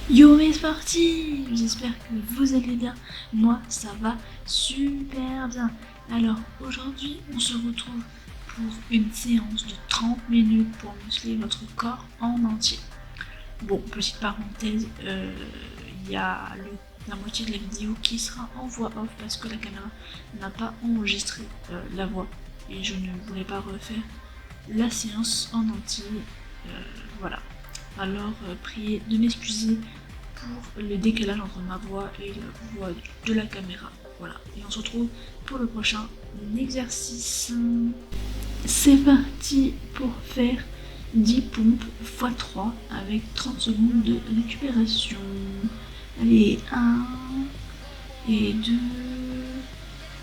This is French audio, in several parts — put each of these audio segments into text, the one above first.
Yo mes sportifs, j'espère que vous allez bien. Moi ça va super bien. Alors aujourd'hui on se retrouve pour une séance de 30 minutes pour muscler votre corps en entier. Bon, petite parenthèse, il y a la moitié de la vidéo qui sera en voix off parce que la caméra n'a pas enregistré la voix et je ne voulais pas refaire la séance en entier. Voilà. Alors priez de m'excuser pour le décalage entre ma voix et la voix de la caméra. Voilà. Et on se retrouve pour le prochain exercice. C'est parti pour faire 10 pompes x 3 avec 30 secondes de récupération. Allez, 1 et 2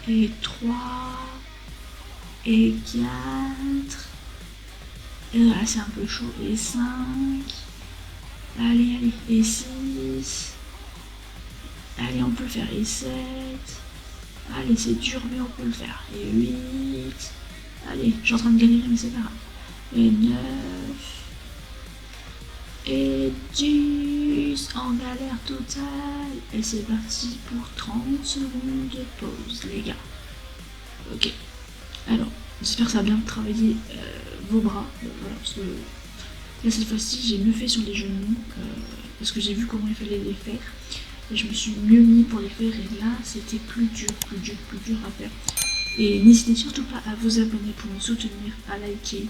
et 3 et 4. Et là c'est un peu chaud. Et 5. Allez, et 6. Allez, on peut le faire. Et 7. Allez, c'est dur, mais on peut le faire. Et 8. Allez, je suis en train de galérer, mais c'est pas grave. Et 9. Et 10. En galère totale. Et c'est parti pour 30 secondes de pause, les gars. Ok. Alors, j'espère que ça a bien travaillé vos bras. Voilà, parce que là, cette fois-ci, j'ai mieux fait sur les genoux. Parce que j'ai vu comment il fallait les faire. Et je me suis mieux mis pour les faire. Et là, c'était plus dur à faire. Et n'hésitez surtout pas à vous abonner pour me soutenir, à liker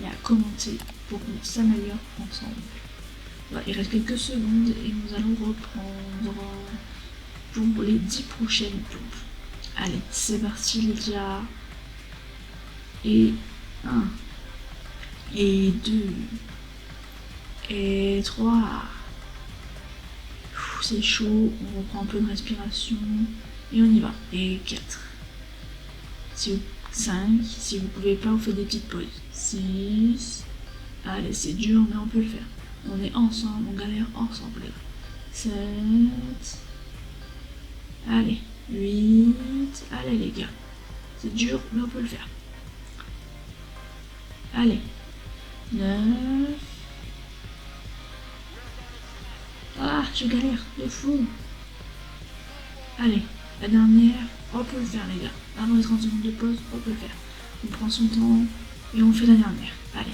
et à commenter pour qu'on s'améliore ensemble. Voilà, il reste quelques secondes et nous allons reprendre pour les 10 prochaines pompes. Allez, c'est parti les gars. Et 1, et 2, et 3. C'est chaud, on reprend un peu de respiration et on y va. Et 4. 5, si vous pouvez pas, vous faites des petites pauses. 6. Allez, c'est dur, mais on peut le faire. On est ensemble, on galère ensemble. 7. Allez, 8. Allez les gars. C'est dur, mais on peut le faire. Allez. 9. Ah, je galère de fou. Allez, la dernière, on peut le faire les gars. Avant les 30 secondes de pause, on peut le faire. On prend son temps et on fait la dernière. Allez.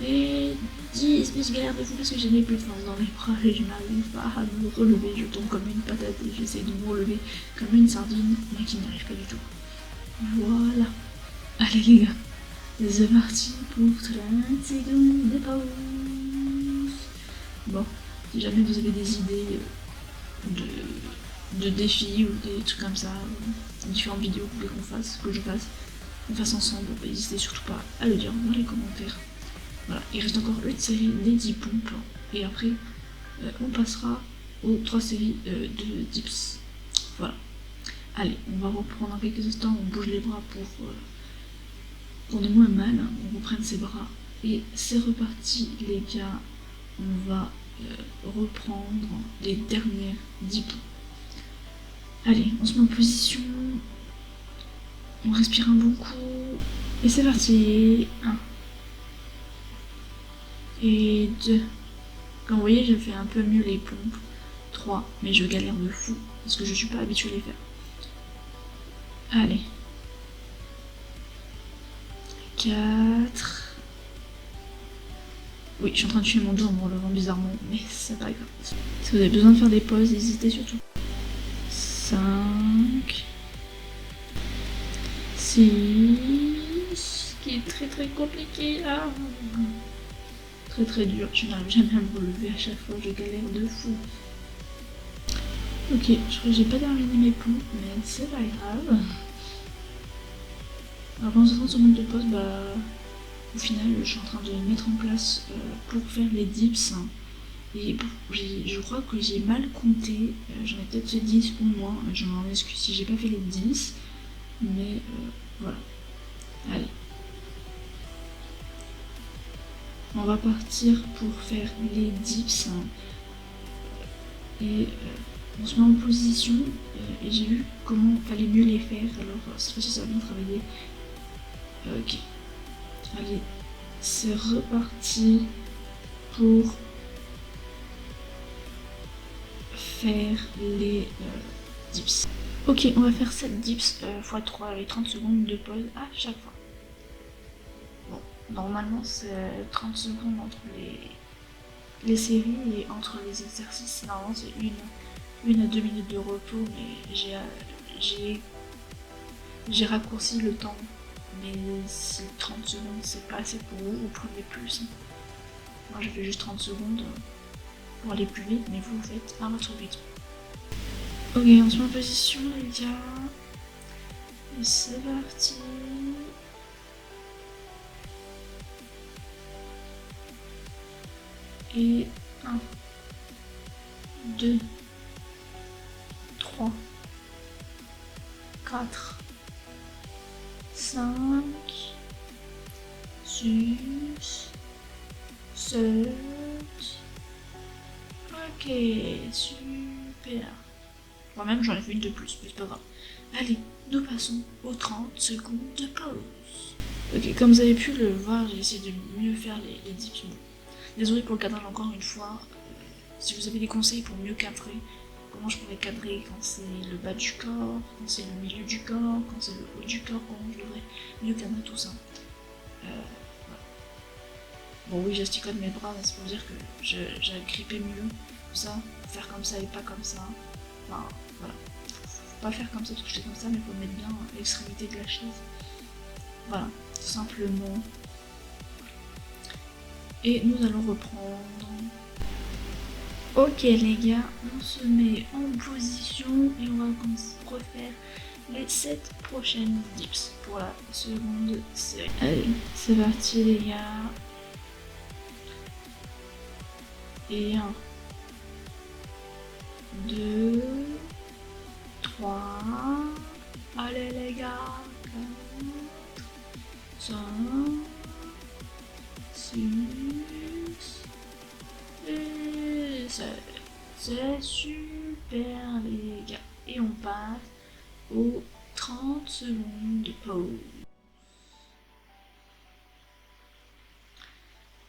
Et 10, mais je galère de fou parce que j'ai plus de force dans les bras et je n'arrive pas à me relever. Je tombe comme une patate et j'essaie de me relever comme une sardine, mais qui n'arrive pas du tout. Voilà. Allez les gars, c'est parti pour 30 secondes de pause. Bon, si jamais vous avez des idées de défis ou des trucs comme ça, différentes vidéos que vous voulez que je fasse ensemble, n'hésitez surtout pas à le dire dans les commentaires. Voilà, il reste encore une série des 10 pompes et après on passera aux 3 séries de dips. Voilà. Allez, on va reprendre en quelques instants, on bouge les bras pour qu'on ait moins mal, on reprenne ses bras et c'est reparti les gars, on va reprendre les dernières 10 pompes. Allez, on se met en position, on respire un bon coup et c'est parti. 1 et 2. Comme vous voyez, je fais un peu mieux les pompes. 3, mais je galère de fou parce que je suis pas habituée à les faire. Allez. 4. Oui, je suis en train de tuer mon dos en me relevant bizarrement, mais c'est pas grave. Si vous avez besoin de faire des pauses, n'hésitez surtout. 5. 6. Qui est très compliqué. Ah. Très dur, je n'arrive jamais à me relever à chaque fois, je galère de fou. Ok, je crois que j'ai pas terminé mes pompes, mais c'est pas grave. Alors pendant ces 30 secondes de pause, au final je suis en train de mettre en place pour faire les dips. Et je crois que j'ai mal compté, j'en ai peut-être fait 10 ou moins, je m'en excuse si j'ai pas fait les 10, mais voilà. Allez. On va partir pour faire les dips et on se met en position et j'ai vu comment fallait mieux les faire, alors cette fois-ci ça va bien travailler. Ok, allez, c'est reparti pour faire les dips. Ok, on va faire 7 dips x 3 avec 30 secondes de pause à chaque fois. Bon, normalement c'est 30 secondes entre les séries et entre les exercices. Normalement c'est 1 à 2 minutes de repos, mais j'ai raccourci le temps. Mais si 30 secondes c'est pas assez pour vous, vous prenez plus. Moi je fais juste 30 secondes pour aller plus vite, mais vous faites à votre rythme. Ok, on se met en position les gars. Et c'est parti. Et 1, 2, 3, 4, 5, 6, 7. Ok, super. Moi-même j'en ai fait une de plus, mais c'est pas grave. Allez, nous passons aux 30 secondes de pause. Ok, comme vous avez pu le voir, j'ai essayé de mieux faire les dips. Désolé pour le cadrage encore une fois. Si vous avez des conseils pour mieux cadrer, comment je pourrais cadrer quand c'est le bas du corps, quand c'est le milieu du corps, quand c'est le haut du corps, comment je devrais mieux cadrer tout ça. Voilà. Bon oui, j'asticote mes bras, mais c'est pour dire que j'ai grippé mieux, tout ça, faire comme ça et pas comme ça. Enfin, voilà. Faut pas faire comme ça, toucher comme ça, mais faut mettre bien l'extrémité de la chaise. Voilà, tout simplement. Et nous allons reprendre. Ok les gars, on se met en position et on va refaire les 7 prochaines dips pour la seconde série. Allez, c'est parti les gars. Et 1, 2, 3, allez les gars, 4, 5, 6, et 7. C'est super les gars. Et on passe aux 30 secondes de pause.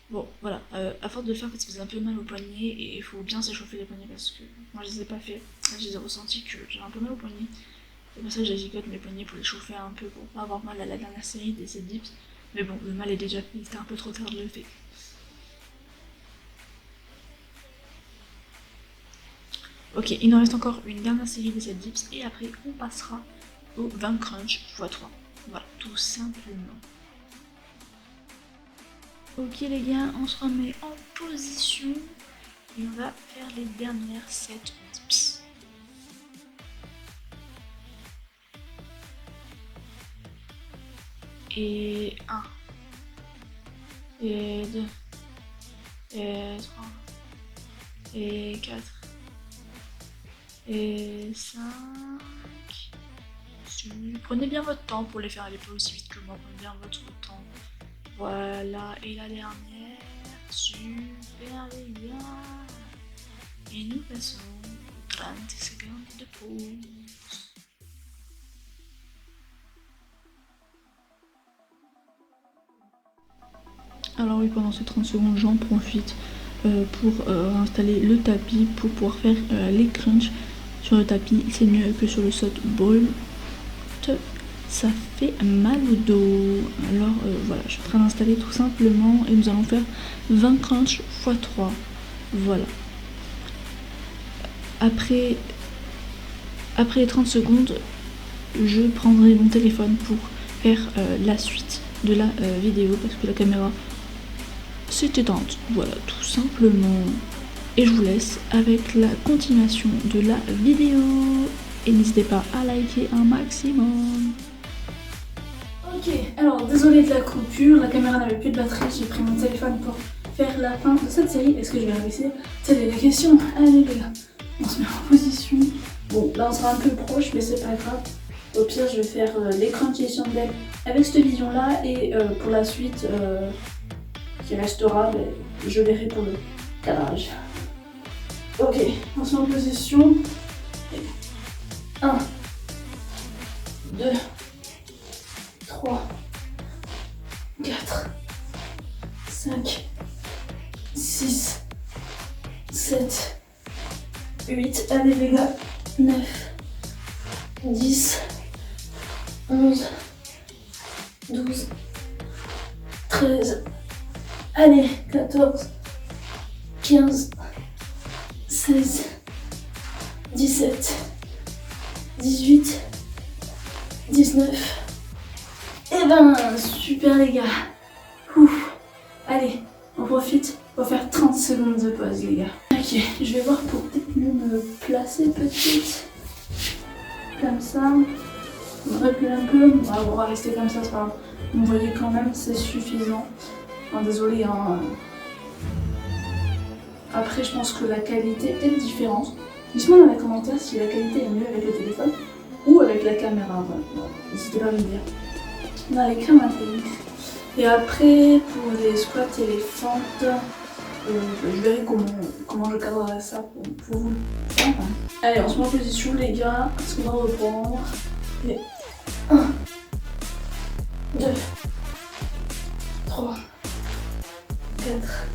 Bon, voilà, à force de faire, ça faisait un peu mal au poignet et il faut bien s'échauffer les poignets parce que moi je les ai pas fait. Je les ai ressentis que j'ai un peu mal au poignet. C'est pour ça que j'agigote mes poignets pour les chauffer un peu pour pas avoir mal à la dernière série des 7 dips. Mais bon, le mal est déjà fait, c'était un peu trop tard de le faire. Ok, il nous reste encore une dernière série de 7 dips et après on passera au 20 crunch x 3. Voilà, tout simplement. Ok les gars, on se remet en position et on va faire les dernières 7 dips. Et 1, et 2, et 3, et 4, et 5. Prenez bien votre temps pour les faire, aller pas aussi vite que moi, prenez bien votre temps. Voilà, et la dernière, super les gars. Et nous passons aux 30 secondes de pause. Alors oui, pendant ces 30 secondes, j'en profite pour installer le tapis pour pouvoir faire les crunchs sur le tapis. C'est mieux que sur le softball. Ça fait mal au dos. Alors voilà, je suis en train d'installer tout simplement et nous allons faire 20 crunchs x 3. Voilà. Après les 30 secondes, je prendrai mon téléphone pour faire la suite de la vidéo parce que la caméra s'est éteinte. Voilà, tout simplement. Et je vous laisse avec la continuation de la vidéo. Et n'hésitez pas à liker un maximum. Ok, alors désolé de la coupure, la caméra n'avait plus de batterie, j'ai pris mon téléphone pour faire la fin de cette série. Est-ce que je vais réussir? C'est la question. Allez les gars, on se met en position. Bon, là on sera un peu proche, mais c'est pas grave. Au pire, je vais faire les crunchs et dumbbells avec cette vision là et pour la suite qui restera, je verrai pour le cadrage. Ok, on se met en position. 1, 2, 3, 4, 5, 6, 7, 8, allez les gars, 9, 10, 11, 12, 13, allez, 14, 15, 16, 17, 18, 19, et ben, super les gars. Ouf. Allez, on profite pour faire 30 secondes de pause les gars. Ok, je vais voir pour peut-être mieux me placer petite. Comme ça. On recule un peu. On va rester comme ça, c'est pas grave. Vous voyez quand même, c'est suffisant. Enfin, désolé, hein. Après, je pense que la qualité est peut-être différente. Dites-moi dans les commentaires si la qualité est mieux avec le téléphone ou avec la caméra. Voilà. N'hésitez pas à me dire. Dans les caméras. Et après, pour les squats et les fentes, je verrai comment je cadrerai ça pour vous. Allez, on se met en position les gars, parce qu'on va reprendre. Et 1, 2, 3, 4,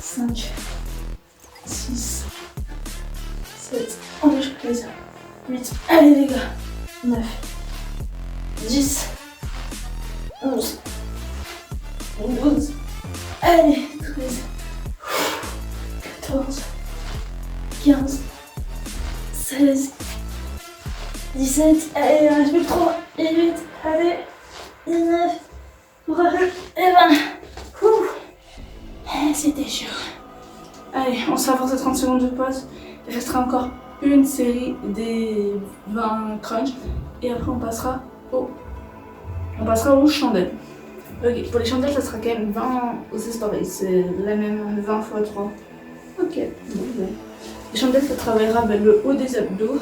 5, 6, 7, on lâche prise. 8, allez les gars, 9, 10, 11, 12, allez, 13, 14, 15, 16, 17, allez, il en reste plus que 3, et 8, allez, 19, et 20. C'était chaud. Allez, on s'avance à 30 secondes de pause. Il restera encore une série des 20 crunch, et après on passera aux chandelles. Ok, pour les chandelles, ça sera quand même 20 aussi pareil, c'est la même 20 x 3. Ok, bon, ouais. Les chandelles, ça travaillera le haut des abdos,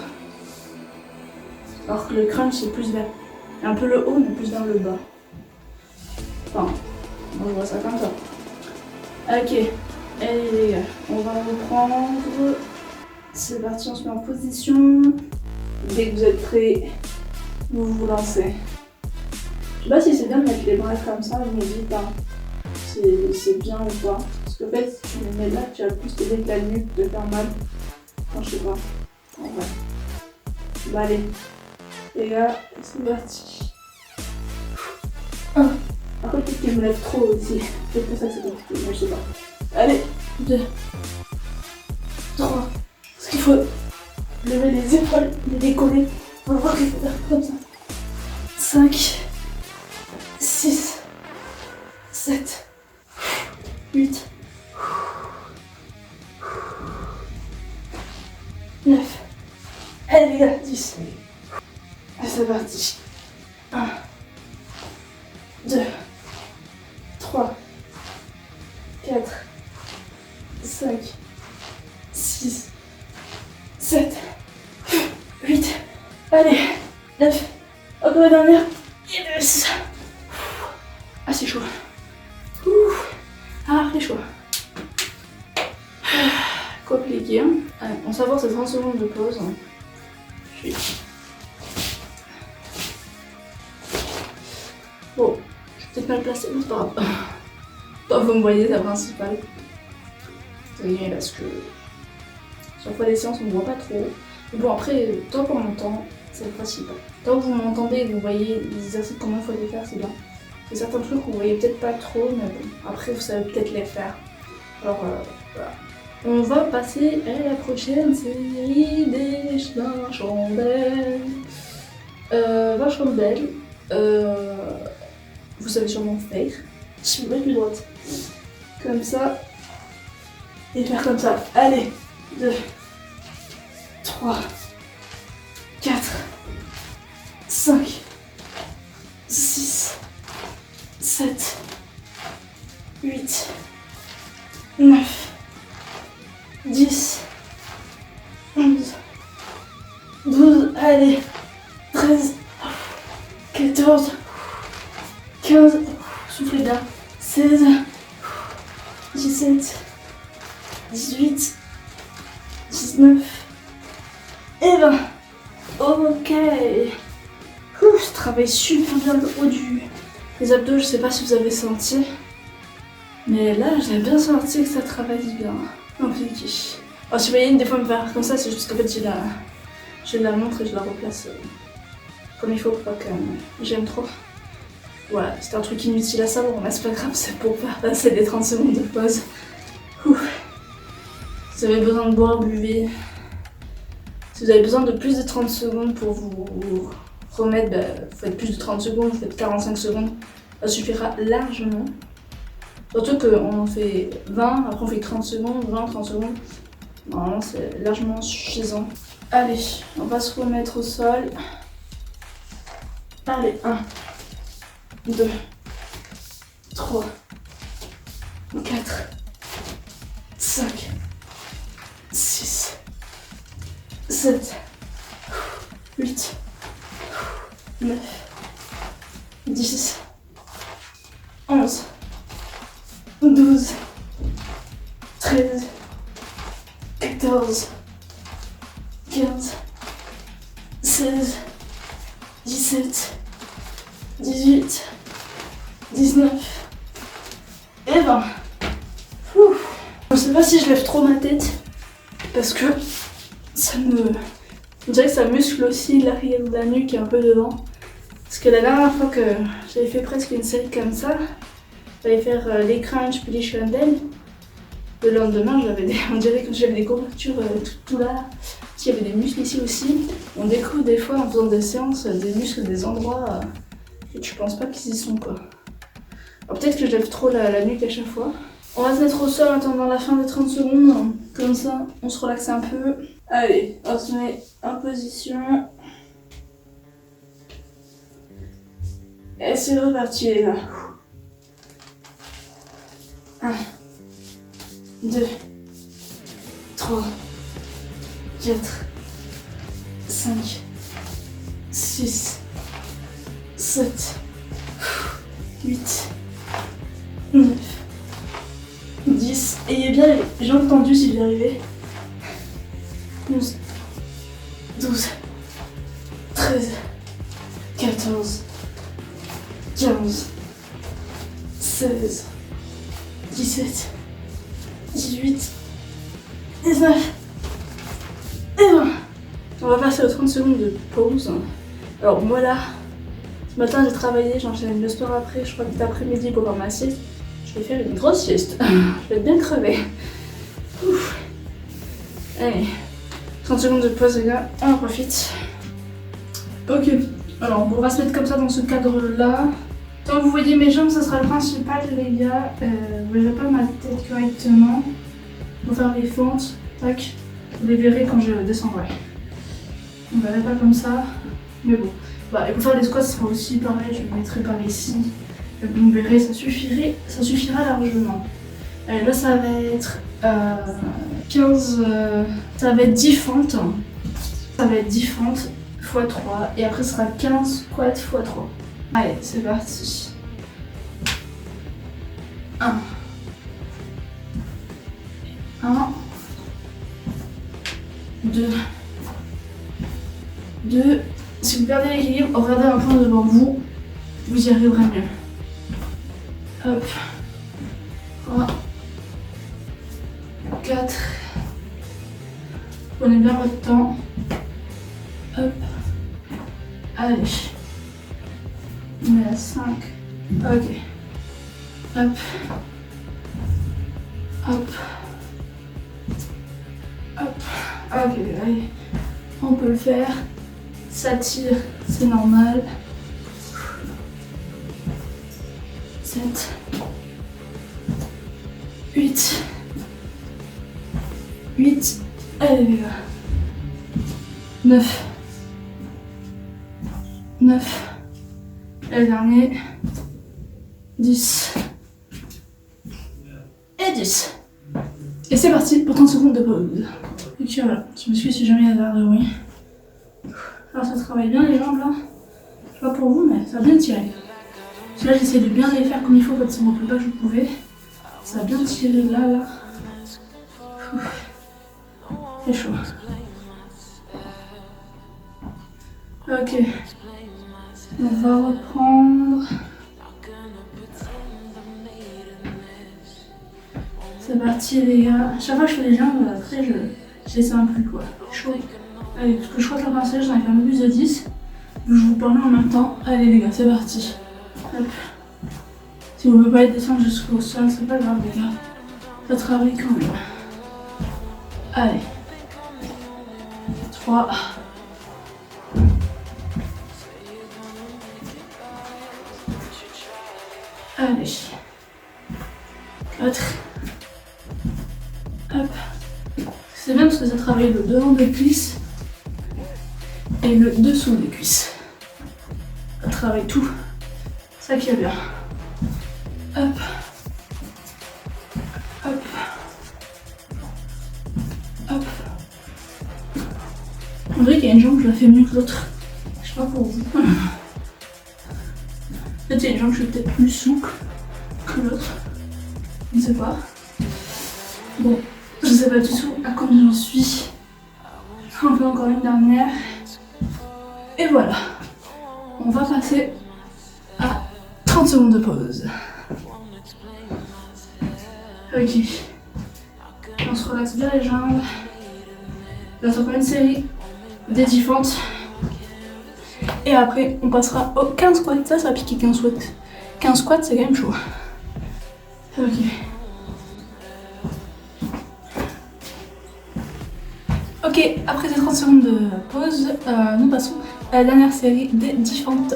alors que le crunch, c'est plus vers un peu le haut, mais plus vers le bas. Enfin, on voit ça comme ça. Ok, allez les gars, on va reprendre. C'est parti, on se met en position. Dès que vous êtes prêts, vous vous lancez. Je sais pas si c'est bien de mettre les bras comme ça, vous me dites hein, c'est bien ou pas. Parce que en fait, si tu les mets là, tu vas plus t'aider que la nuque de faire mal. Enfin, je sais pas. En vrai. Bah allez. Les gars, c'est parti. 1. Par contre, peut-être que je me lève trop aussi. C'est pour ça que c'est compliqué, mais je sais pas. Allez. 2. 3. Parce qu'il faut lever les épaules, les décoller. On va voir qu'il faut faire comme ça. 5. 6, 7, 8, 9, allez les gars, 10. Allez, c'est parti. 1, 2, 3, 4, 5, 6, 7, 8, allez, 9, encore la dernière, et 10. Ah, c'est chaud. Ah, c'est chaud. Compliqué. Allez, on s'avance ces 30 secondes de pause. Bon, je vais peut-être pas le placer, mais c'est pas grave. Toi, vous me voyez, c'est le principal. Oui, parce que chaque fois des séances, on ne voit pas trop. Mais bon, après, toi pour mon temps, c'est le principal. Tant que vous m'entendez et que vous voyez les exercices, comment il faut les faire, c'est bien. Il y a certains trucs que vous voyez peut-être pas trop, mais bon, après vous savez peut-être les faire. Alors voilà. On va passer à la prochaine série des chandelles. 20 chandelles. Vous savez sûrement faire. Je me mets plus droite. Comme ça. Et faire comme ça. Allez. 2, 3, 4, 5, 6, 7, 8, 9, 10, 11, 12, allez, 13, 14, 15, soufflez bien, 16, 17, 18, 19 et 20. Ok. Je travaille super bien le haut des abdos, je sais pas si vous avez senti. Mais là, j'ai bien senti que ça travaille bien. Ok. Alors si vous voyez des fois me faire comme ça, c'est juste qu'en fait j'ai la montre et je la replace comme il faut pour pas que j'aime trop. Voilà, c'était un truc inutile à savoir, mais c'est pas grave, c'est pour faire passer les 30 secondes de pause. Ouf. Si vous avez besoin de boire, buvez. Si vous avez besoin de plus de 30 secondes pour vous remettre, bah, vous faites plus de 30 secondes, vous faites 45 secondes, ça suffira largement. Surtout qu'on en fait 20, après on fait 30 secondes, 20, 30 secondes. Normalement c'est largement suffisant. Allez, on va se remettre au sol. Allez, 1, 2, 3, 4, 5, 6, 7, 8, 9, 10, 11, 12, 13, 14, 15, 16, 17, 18, 19 et 20. Je sais pas si je lève trop ma tête parce que on dirait que ça muscle aussi l'arrière de la nuque et un peu devant. Parce que la dernière fois que j'avais fait presque une série comme ça, j'allais faire les crunchs puis les chandelles. Le lendemain, on dirait que j'avais des courbatures tout là. Il y avait des muscles ici aussi. On découvre des fois en faisant des séances des muscles des endroits et tu penses pas qu'ils y sont quoi. Alors peut-être que je lève trop la nuque à chaque fois. On va se mettre au sol en attendant la fin des 30 secondes. Comme ça, on se relaxe un peu. Allez, on se met en position. Et c'est reparti les gars. 1, 2, 3, 4, 5, 6, 7, 8, 9, 10. Ayez bien les jambes tendues si vous y arrivez. 11, 12, 13, 14, 15, 16, 17, 18, 19 et 20. On va passer aux 30 secondes de pause. Alors moi là, ce matin j'ai travaillé, j'enchaîne le sport après, je crois que cet après-midi pour faire ma sieste, je vais faire une grosse sieste. Je vais être bien crevée. Ouf. Allez, 30 secondes de pause les gars, on en profite. Ok, alors on va se mettre comme ça dans ce cadre-là. Quand vous voyez mes jambes, ça sera le principal les gars. Vous verrez pas ma tête correctement. Pour faire les fentes, tac, vous les verrez quand je descendrai. On verrait pas comme ça, mais bon. Bah, et pour faire les squats, ce sera aussi pareil, je me mettrai par ici. Et vous verrez, ça suffira largement. Allez, là, ça va être 15, ça va être 10 fentes. Ça va être 10 fentes x 3, et après, ce sera 15 squats x 3. Allez, c'est parti. 1. 2. Si vous perdez l'équilibre, regardez un point devant vous, vous y arriverez mieux. Hop. 3. 4. Prenez bien votre temps. Hop. Allez. On est à 5. Ok. Hop. Hop. Hop. Ok, allez. On peut le faire. Ça tire, c'est normal. 7. 8. 8. Allez les gars. 9. 9. Et le dernier. 10. Et 10. Et c'est parti pour 30 secondes de pause. Ok voilà, je m'excuse si jamais il y a de bruit. Alors ça travaille bien les jambes là. Je sais pas pour vous mais ça a bien tiré. Parce que là j'essaie de bien les faire comme il faut quand c'est mon plus bas que je pouvais. Ça a bien tiré là. C'est chaud. Ok. On va reprendre. C'est parti les gars. Chaque fois que je fais les jambes, après je descends un peu quoi. Chaud. Allez, parce que je crois que la première série j'en ai fait un peu plus de 10. Donc je vous permets en même temps. Allez les gars, c'est parti. Hop. Si vous ne pouvez pas descendre jusqu'au sol, c'est pas grave les gars. Ça travaille quand même. Allez. 3. Allez. 4. Hop. C'est bien parce que ça travaille le devant des cuisses et le dessous des cuisses. Ça travaille tout. Ça qui est bien. Hop. Hop. Hop. On dirait qu'il y a une jambe, je la fais mieux que l'autre. Je sais pas pour vous. En fait, il y a une jambe, je suis peut-être plus souple que l'autre. Je ne sais pas. Bon, je sais pas du tout à combien j'en suis. On fait encore une dernière. Et voilà. On va passer à 30 secondes de pause. Ok. On se relaxe bien les jambes. Il reste encore une série des 10 fentes. Et après, on passera au 15 squats. Ça va piquer 15 squats. 15 squats, c'est quand même chaud. Ok. Ok, après ces 30 secondes de pause, nous passons à la dernière série des 10 fentes.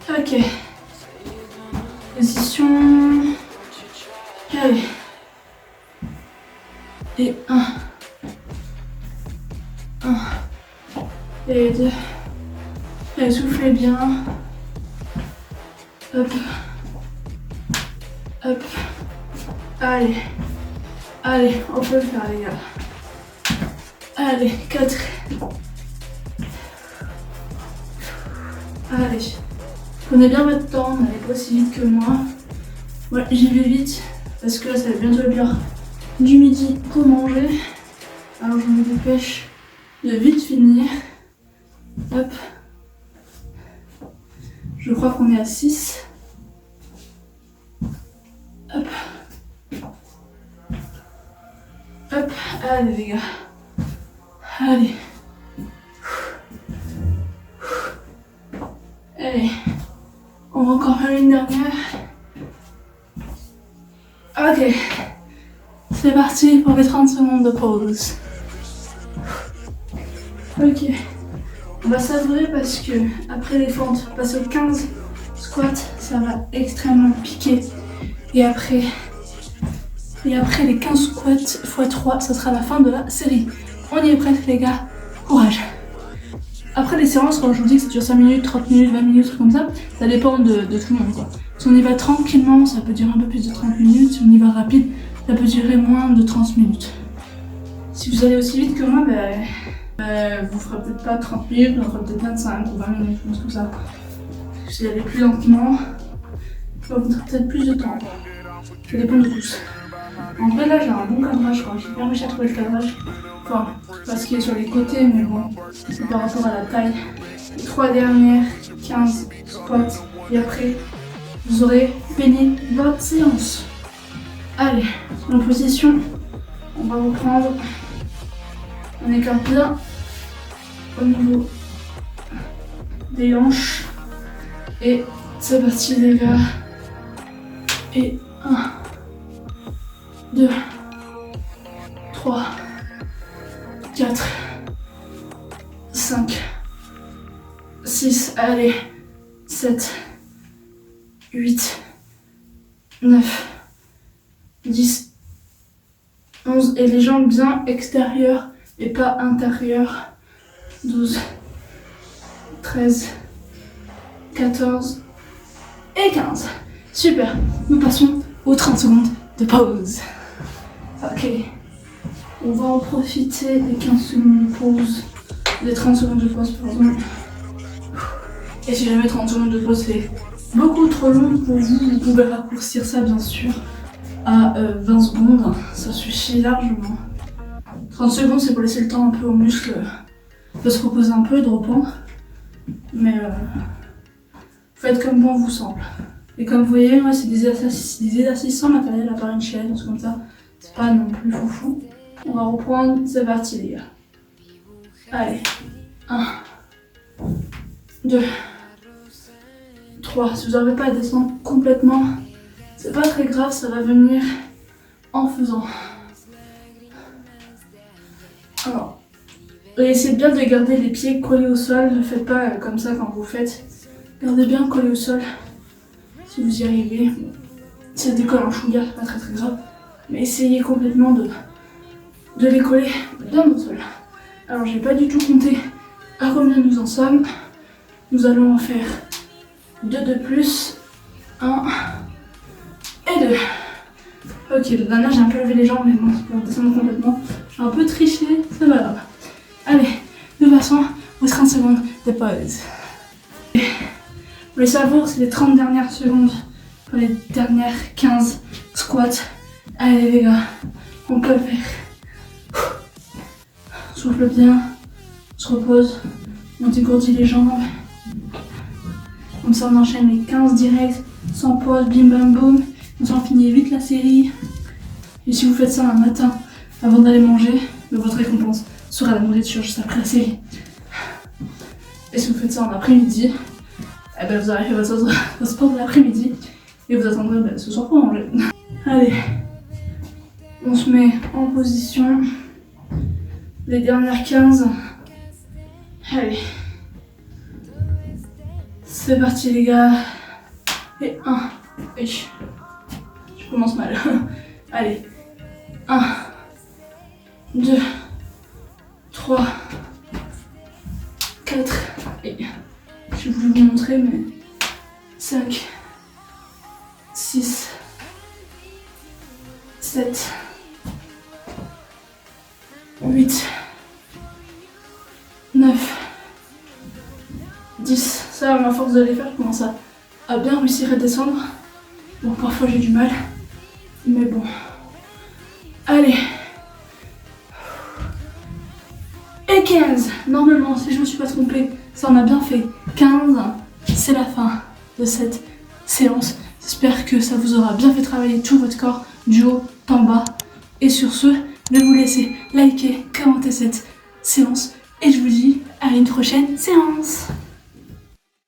Ok. Position. Allez. Et 1. 1. Et 2. Et soufflez bien. Hop. Hop. Allez. Allez, on peut le faire les gars. Allez, 4. Allez. Prenez bien votre temps, n'allez pas aussi vite que moi. Ouais, j'y vais vite, parce que là ça va bientôt être l'heure du midi pour manger. Alors je me dépêche de vite finir. Hop. Je crois qu'on est à 6. Hop. Hop. Allez les gars. Allez. Allez. On va encore faire une dernière. Ok. C'est parti pour les 30 secondes de pause. Ok. On va savourer parce que après les fentes, passer aux 15 squats, ça va extrêmement piquer. Et après les 15 squats x 3, ça sera la fin de la série. On y est presque les gars. Courage. Après les séances, quand je vous dis que ça dure 5 minutes, 30 minutes, 20 minutes, trucs comme ça dépend de tout le monde quoi. Si on y va tranquillement, ça peut durer un peu plus de 30 minutes. Si on y va rapide, ça peut durer moins de 30 minutes. Si vous allez aussi vite que moi, vous ferez peut-être pas 30 minutes, vous ferez peut-être 25 ou 20 minutes, je pense comme ça. Si vous allez plus lentement, ça vous mettra peut-être plus de temps. Ça dépend de tous. En vrai là j'ai un bon cadrage, je crois. J'ai bien réussi à trouver le cadrage. Enfin, parce qu'il est sur les côtés, mais bon, c'est par rapport à la taille. Les 3 dernières, 15 squats, et après, vous aurez fini votre séance. Allez, en position, on va reprendre. On écarte bien au niveau des hanches. Et c'est parti les gars. Et 1, 2, 3, 4, 5, 6, allez, 7, 8, 9, 10, 11, et les jambes bien extérieures et pas intérieures, 12, 13, 14 et 15. Super, nous passons aux 30 secondes de pause. Ok, on va en profiter des 15 secondes de pause, des 30 secondes de pause, pardon. Et si jamais 30 secondes de pause c'est beaucoup trop long pour vous, vous pouvez raccourcir ça bien sûr à 20 secondes, ça suffit largement. 30 secondes c'est pour laisser le temps un peu aux muscles de se reposer un peu et de reprendre. Mais faites comme bon vous semble. Et comme vous voyez, moi c'est des exercices sans matériel à part une chaise, comme ça. c'est pas non plus foufou. On va reprendre, c'est parti les gars. Allez, 1, 2, 3. Si vous n'arrivez pas à descendre complètement, c'est pas très grave, ça va venir en faisant. Alors, essayez bien de garder les pieds collés au sol, ne faites pas comme ça quand vous faites. Gardez bien collés au sol, si vous y arrivez. Ça décolle en chouïa, c'est pas très grave. Mais essayez complètement de les coller bien au sol. Alors j'ai pas du tout compté à combien nous en sommes. Nous allons en faire 2 de plus, 1 et 2. Ok, le dernier j'ai un peu levé les jambes, mais bon, c'est pour descendre complètement. J'ai un peu triché, c'est pas grave. Allez, de toute façon, aux 30 secondes de pause. Le savour, c'est les 30 dernières secondes pour les dernières 15 squats. Allez les gars, on peut le faire. Souffle bien, on se repose, on dégourdit les jambes. Comme ça on enchaîne les 15 directs, sans pause, bim bam boum. Comme ça on finit vite la série. Et si vous faites ça un matin avant d'aller manger, votre récompense sera la nourriture juste après la série. Et si vous faites ça en après-midi, eh ben vous aurez fait votre sport de l'après-midi et vous attendrez ce soir pour manger. Allez, on se met en position. Les dernières 15. Allez. C'est parti les gars. Et 1. Oui. Je commence mal. Allez. 1, 2, 3, 4. Et j'ai voulu vous montrer, mais 5, 6, 7, 8, 9, 10. Ça, à force de les faire, je commence à bien réussir à descendre. Bon, parfois j'ai du mal, mais bon. Allez. Et 15. Normalement, si je me suis pas trompée, ça on a bien fait. 15, c'est la fin de cette séance. J'espère que ça vous aura bien fait travailler tout votre corps, du haut en bas. Et sur ce, je vais vous laisser liker, commenter cette séance. Et je vous dis à une prochaine séance.